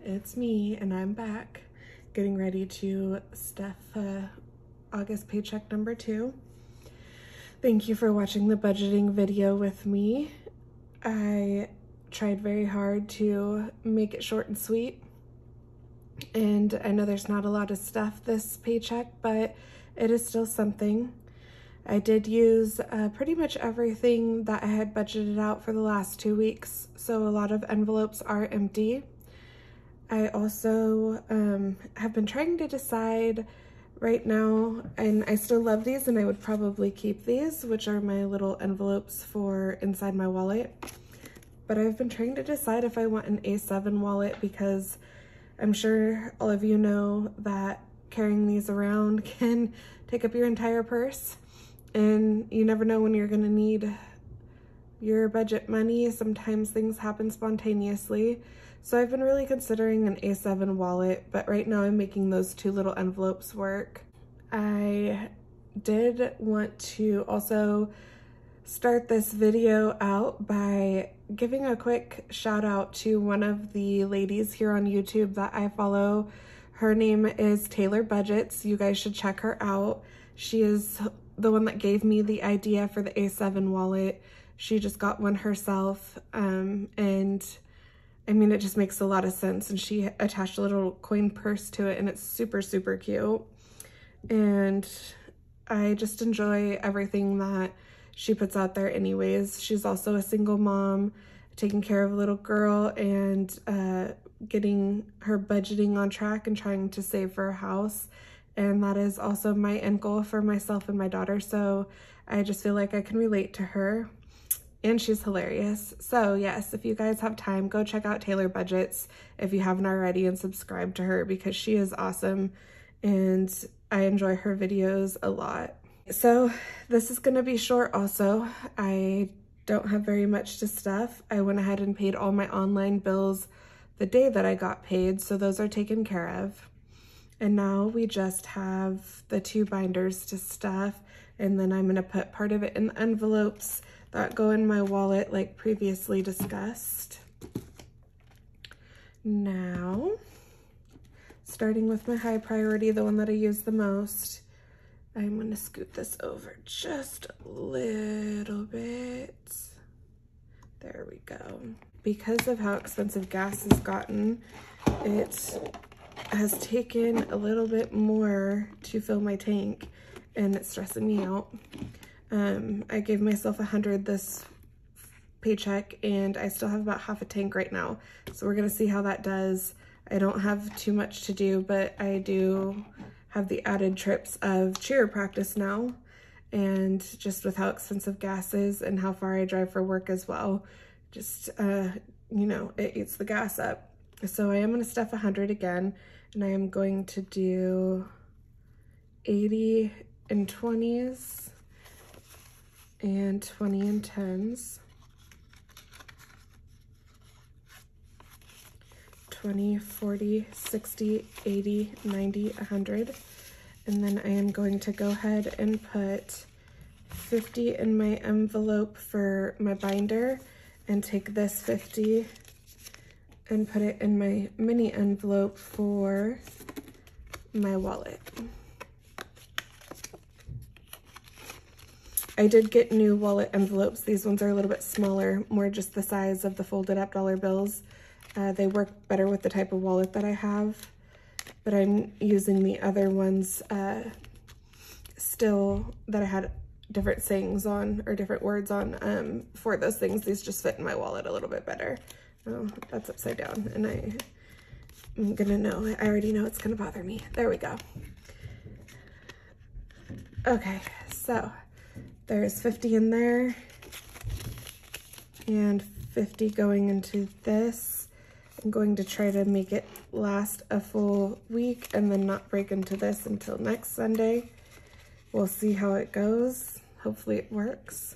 it's me and I'm back getting ready to stuff August paycheck number 2. Thank you for watching the budgeting video with me. I tried very hard to make it short and sweet, and I know there's not a lot of stuff this paycheck, but it is still something. I did use pretty much everything that I had budgeted out for the last 2 weeks, so a lot of envelopes are empty. I also have been trying to decide right now, and I still love these and I would probably keep these, which are my little envelopes for inside my wallet. But I've been trying to decide if I want an A7 wallet, because I'm sure all of you know that carrying these around can take up your entire purse, and you never know when you're gonna need your budget money. Sometimes things happen spontaneously. So I've been really considering an A7 wallet, but right now I'm making those 2 little envelopes work. I did want to also start this video out by giving a quick shout out to one of the ladies here on YouTube that I follow. Her name is Taylor Budgets. You guys should check her out. She is the one that gave me the idea for the A7 wallet. She just got one herself, and I mean, it just makes a lot of sense, and she attached a little coin purse to it, and it's super, super cute. And I just enjoy everything that she puts out there anyways. She's also a single mom, taking care of a little girl, and getting her budgeting on track and trying to save for a house. And that is also my end goal for myself and my daughter, so I just feel like I can relate to her. And she's hilarious. So yes, if you guys have time, go check out Taylor Budgets if you haven't already, and subscribe to her because she is awesome and I enjoy her videos a lot. So this is gonna be short also. I don't have very much to stuff. I went ahead and paid all my online bills the day that I got paid, so those are taken care of. And now we just have the 2 binders to stuff, and then I'm gonna put part of it in envelopes that go in my wallet like previously discussed. Now, starting with my high priority, the one that I use the most, I'm gonna scoot this over just a little bit. There we go. Because of how expensive gas has gotten, it has taken a little bit more to fill my tank, and it's stressing me out. I gave myself 100 this paycheck, and I still have about half a tank right now. So we're gonna see how that does. I don't have too much to do, but I do have the added trips of cheer practice now. And just with how expensive gas is and how far I drive for work as well, just, you know, it eats the gas up. So I am gonna stuff 100 again, and I am going to do 80 and 20s. And 20 and 10s, 20, 40, 60, 80, 90, 100. And then I am going to go ahead and put 50 in my envelope for my binder, and take this 50 and put it in my mini envelope for my wallet. I did get new wallet envelopes. These ones are a little bit smaller, more just the size of the folded up dollar bills. They work better with the type of wallet that I have, but I'm using the other ones still that I had different sayings on, or different words on for those things. These just fit in my wallet a little bit better. Oh, that's upside down, and I'm gonna know, I already know it's gonna bother me. There we go. Okay, so there's 50 in there, and 50 going into this. I'm going to try to make it last a full week and then not break into this until next Sunday. We'll see how it goes. Hopefully it works.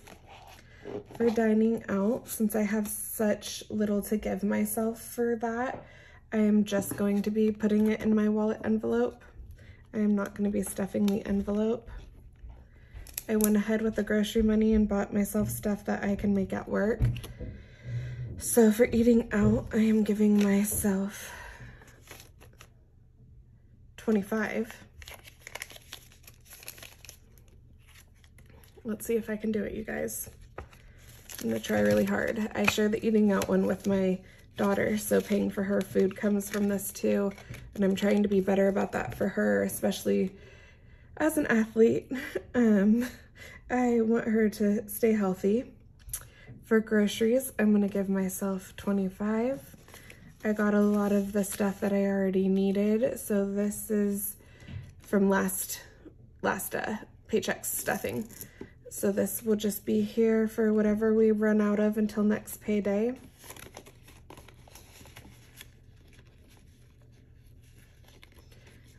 For dining out, since I have such little to give myself for that, I am just going to be putting it in my wallet envelope. I am not going to be stuffing the envelope. I went ahead with the grocery money and bought myself stuff that I can make at work. So for eating out, I am giving myself 25. Let's see if I can do it, you guys. I'm gonna try really hard. I share the eating out one with my daughter, so paying for her food comes from this too, and I'm trying to be better about that for her, especially as an athlete. I want her to stay healthy. For groceries, I'm gonna give myself 25. I got a lot of the stuff that I already needed, so this is from last paycheck stuffing. So this will just be here for whatever we run out of until next payday.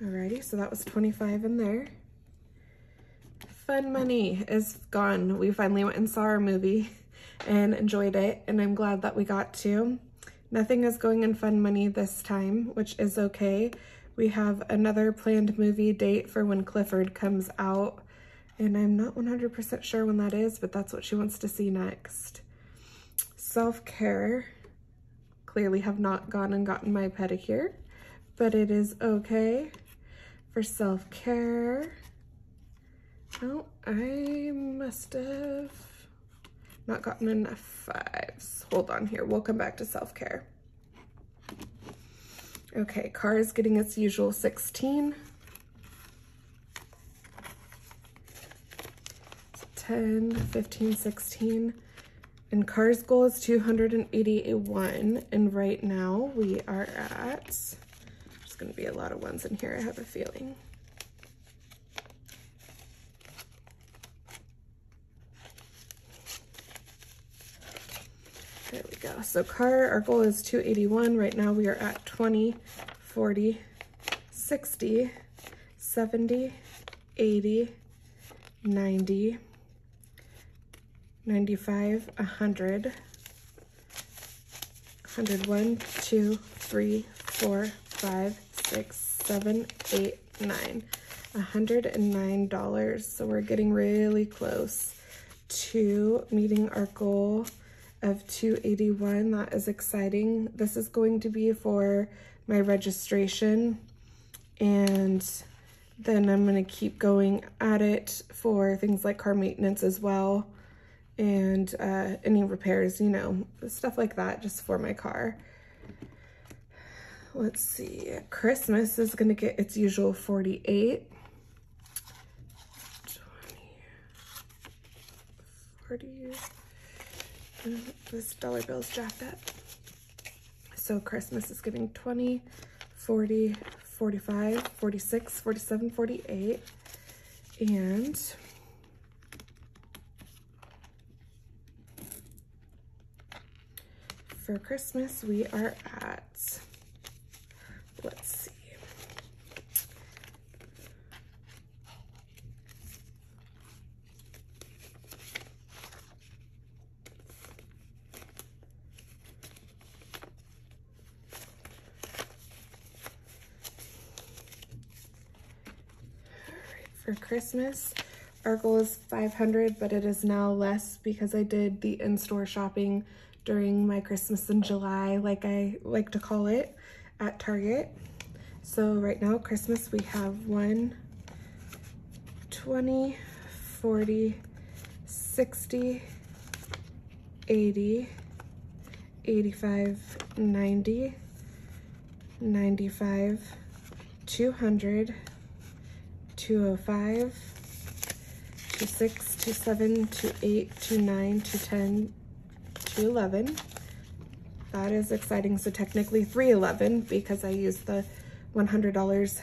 Alrighty, so that was 25 in there. Fun money is gone. We finally went and saw our movie and enjoyed it, and I'm glad that we got to. Nothing is going in fun money this time, which is okay. We have another planned movie date for when Clifford comes out, and I'm not 100% sure when that is, but that's what she wants to see next. Self-care. Clearly have not gone and gotten my pedicure, but it is okay. For self-care, oh, I must have not gotten enough fives. Hold on here, we'll come back to self-care. Okay, car is getting its usual 16. 10, 15, 16. And car's goal is 281. And right now we are at, there's gonna be a lot of ones in here, I have a feeling. There we go. So car, our goal is 281. Right now we are at 20, 40, 60, 70, 80, 90, 95, 100, 101, 2, 3, 4, 5, 6, 7, 8, 9. $109. So we're getting really close to meeting our goal of 281. That is exciting. This is going to be for my registration, and then I'm going to keep going at it for things like car maintenance as well, and any repairs, you know, stuff like that, just for my car. Let's see, Christmas is going to get its usual 48. 20, 40. This dollar bill's jacked up. So Christmas is getting 20, 40, 45, 46, 47, 48. And for Christmas, we are at, let's see. For Christmas, our goal is 500, but it is now less because I did the in-store shopping during my Christmas in July, like I like to call it, at Target. So right now, Christmas, we have 1, 20, 40, 60, 80, 85, 90, 95, 200, 205, 26, 27, 28, 29, 210, 211. That is exciting. So technically 311 because I used the $100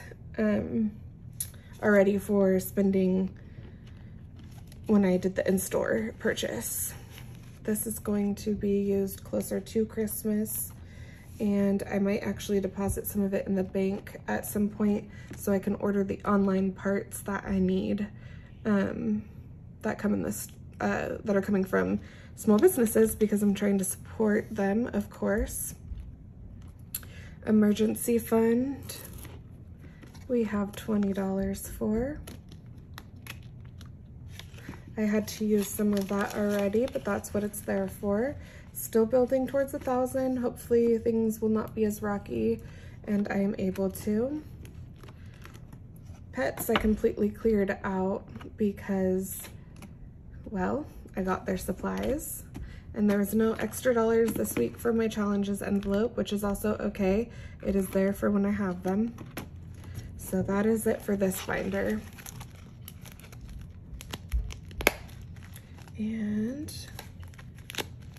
already for spending when I did the in-store purchase. This is going to be used closer to Christmas, and I might actually deposit some of it in the bank at some point so I can order the online parts that I need that come in this that are coming from small businesses, because I'm trying to support them, of course. Emergency fund, we have $20 for. I had to use some of that already, but that's what it's there for. Still building towards 1,000. Hopefully things will not be as rocky and I am able to. Pets I completely cleared out because, well, I got their supplies. And there was no extra dollars this week for my challenges envelope, which is also okay. It is there for when I have them. So that is it for this binder. And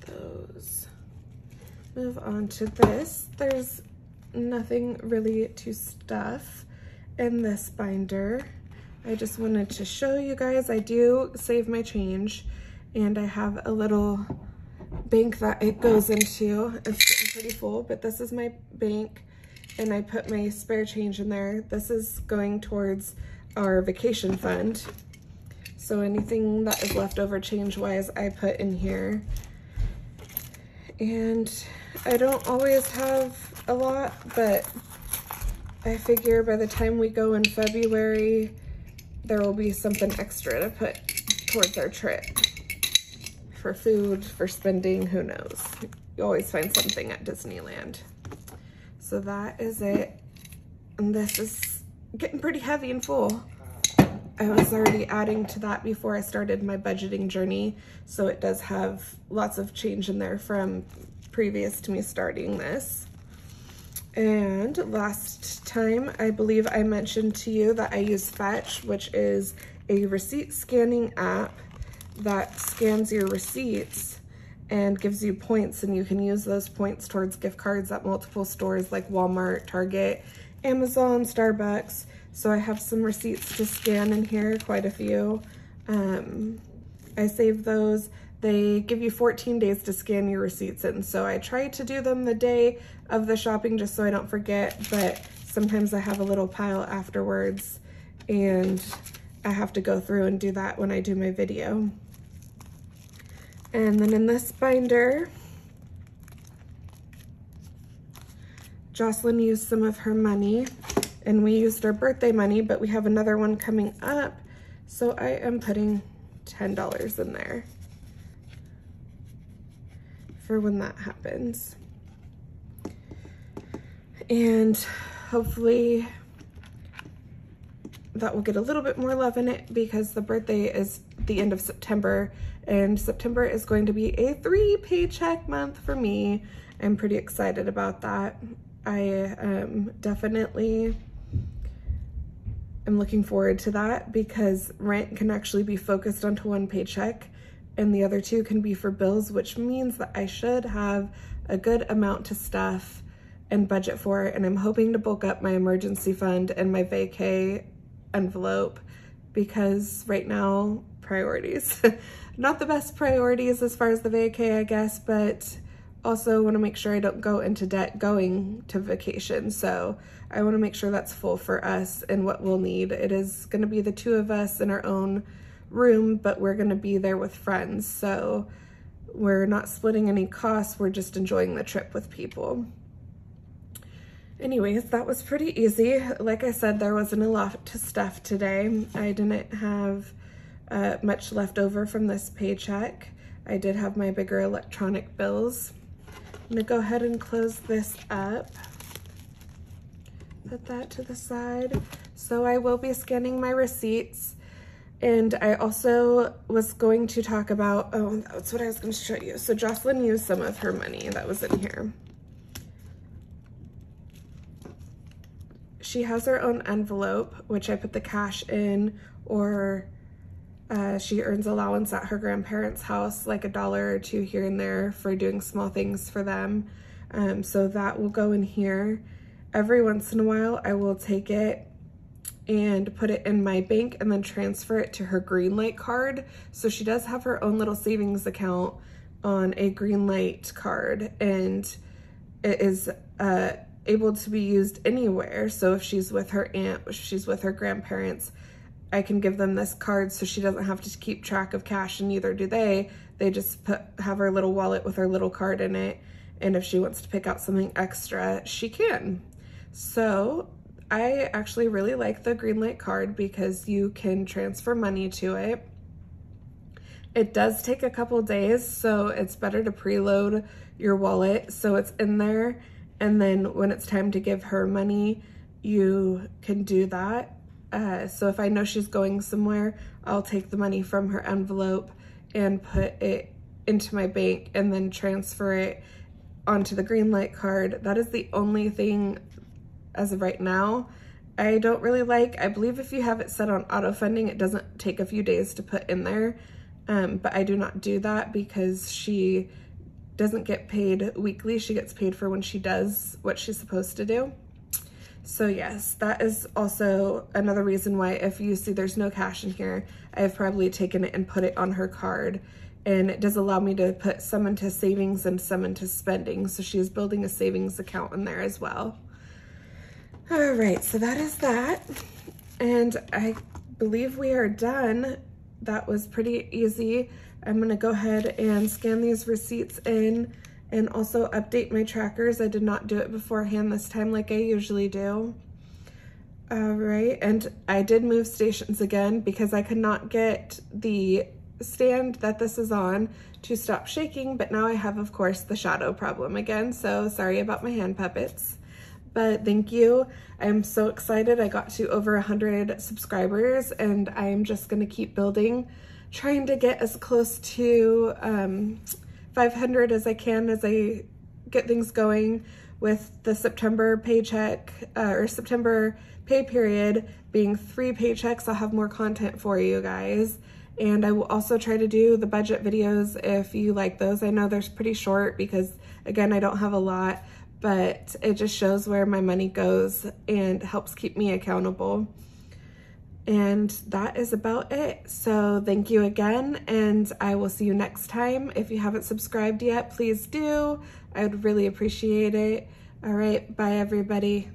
those. Move on to this. There's nothing really to stuff in this binder. I just wanted to show you guys I do save my change, and I have a little bank that it goes into. It's getting pretty full, but this is my bank, and I put my spare change in there. This is going towards our vacation fund. So anything that is left over change-wise, I put in here. And I don't always have a lot, but I figure by the time we go in February, there will be something extra to put towards our trip. For food, for spending, who knows? You always find something at Disneyland. So that is it. And this is getting pretty heavy and full. I was already adding to that before I started my budgeting journey, so it does have lots of change in there from previous to me starting this. And last time, I believe I mentioned to you that I use Fetch, which is a receipt scanning app that scans your receipts and gives you points, and you can use those points towards gift cards at multiple stores like Walmart, Target, Amazon, Starbucks. So I have some receipts to scan in here, quite a few. I save those. They give you 14 days to scan your receipts in. So I try to do them the day of the shopping just so I don't forget, but sometimes I have a little pile afterwards and I have to go through and do that when I do my video. And then in this binder, Jocelyn used some of her money, and we used our birthday money, but we have another one coming up. So I am putting $10 in there for when that happens. And hopefully that will get a little bit more love in it because the birthday is the end of September, and September is going to be a 3 paycheck month for me. I'm pretty excited about that. I definitely am looking forward to that because rent can actually be focused onto 1 paycheck and the other 2 can be for bills, which means that I should have a good amount to stuff and budget for, and I'm hoping to bulk up my emergency fund and my vacay envelope because right now, priorities. Not the best priorities as far as the vacay, I guess, but also want to make sure I don't go into debt going to vacation. So I want to make sure that's full for us and what we'll need. It is going to be the 2 of us in our own room, but we're going to be there with friends. So we're not splitting any costs. We're just enjoying the trip with people. Anyways, that was pretty easy. Like I said, there wasn't a lot to stuff today. I didn't have much left over from this paycheck. I did have my bigger electronic bills. I'm gonna go ahead and close this up. Put that to the side. So I will be scanning my receipts. And I also was going to talk about, oh, that's what I was going to show you. So Jocelyn used some of her money that was in here. She has her own envelope, which I put the cash in, or she earns allowance at her grandparents' house, like $1 or $2 here and there for doing small things for them. So that will go in here. Every once in a while, I will take it and put it in my bank and then transfer it to her Greenlight card. So she does have her own little savings account on a Greenlight card, and it is able to be used anywhere. So if she's with her aunt, if she's with her grandparents, I can give them this card so she doesn't have to keep track of cash, and neither do they. They just have her little wallet with her little card in it, and if she wants to pick out something extra, she can. So I actually really like the Greenlight card because you can transfer money to it. It does take a couple days, so it's better to preload your wallet so it's in there, and then when it's time to give her money, you can do that. So if I know she's going somewhere, I'll take the money from her envelope and put it into my bank and then transfer it onto the Greenlight card. That is the only thing as of right now I don't really like. I believe if you have it set on auto funding, it doesn't take a few days to put in there. But I do not do that because she doesn't get paid weekly. She gets paid for when she does what she's supposed to do. So yes, that is also another reason why if you see there's no cash in here, I've probably taken it and put it on her card. And it does allow me to put some into savings and some into spending. So she's building a savings account in there as well. All right, so that is that. And I believe we are done. That was pretty easy. I'm gonna go ahead and scan these receipts in and also update my trackers. I did not do it beforehand this time like I usually do. All right, and I did move stations again because I could not get the stand that this is on to stop shaking, but now I have, of course, the shadow problem again, so sorry about my hand puppets. But thank you. I'm so excited. I got to over 100 subscribers and I'm just gonna keep building, trying to get as close to 500 as I can as I get things going with the September paycheck or September pay period being 3 paychecks. I'll have more content for you guys. And I will also try to do the budget videos if you like those. I know they're pretty short because, again, I don't have a lot, but it just shows where my money goes and helps keep me accountable. And that is about it. So thank you again, and I will see you next time. If you haven't subscribed yet, please do. I would really appreciate it. All right, bye everybody.